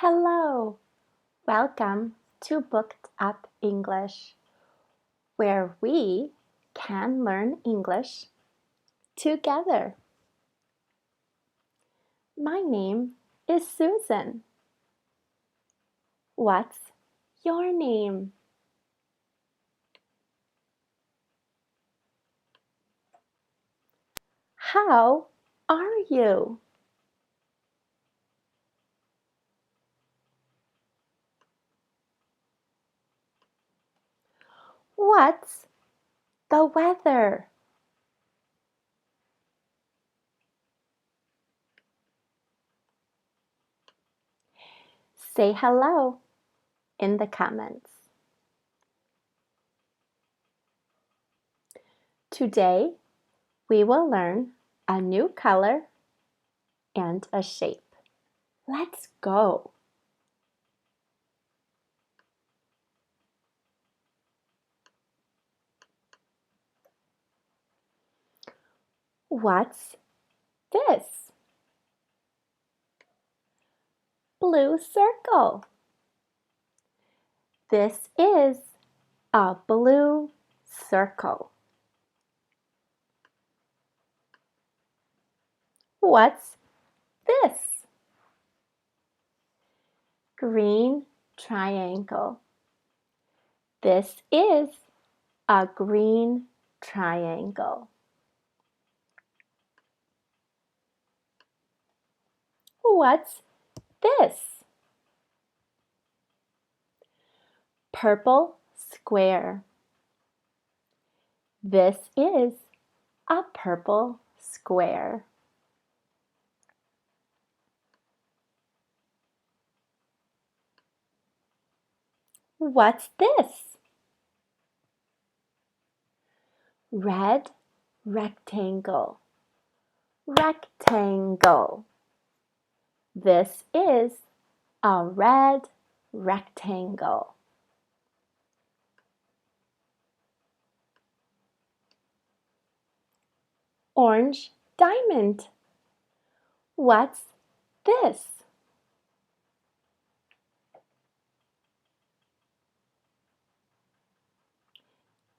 Hello! Welcome to Booked Up English, where we can learn English together. My name is Susan. What's your name? How are you? What's the weather? Say hello in the comments. Today, we will learn a new color and a shape. Let's go! What's this? Blue circle. This is a blue circle. What's this? Green triangle. This is a green triangle. What's this? Purple square. This is a purple square. What's this? Red rectangle. Rectangle. This is a red rectangle. Orange diamond. What's this?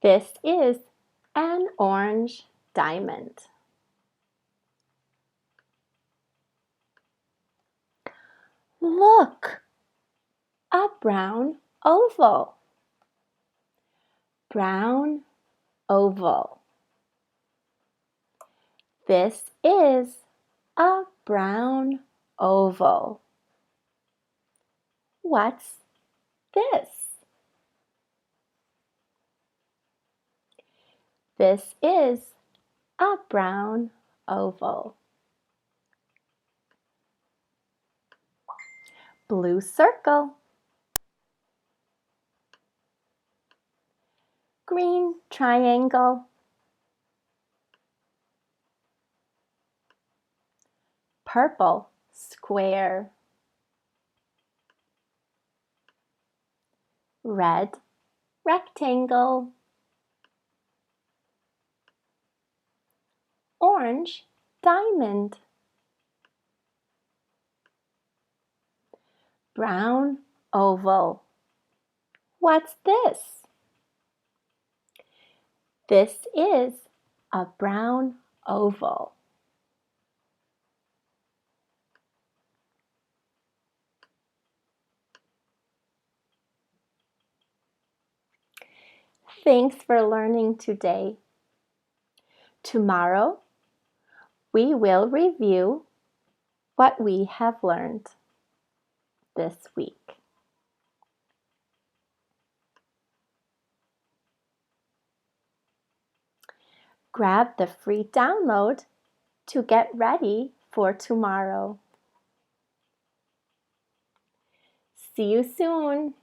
This is an orange diamond. Look! A brown oval. Brown oval. This is a brown oval. What's this? This is a brown oval. Blue circle. Green triangle. Purple square. Red rectangle. Orange diamond. Brown oval. What's this? This is a brown oval. Thanks for learning today. Tomorrow, we will review what we have learned this week. Grab the free download to get ready for tomorrow. See you soon.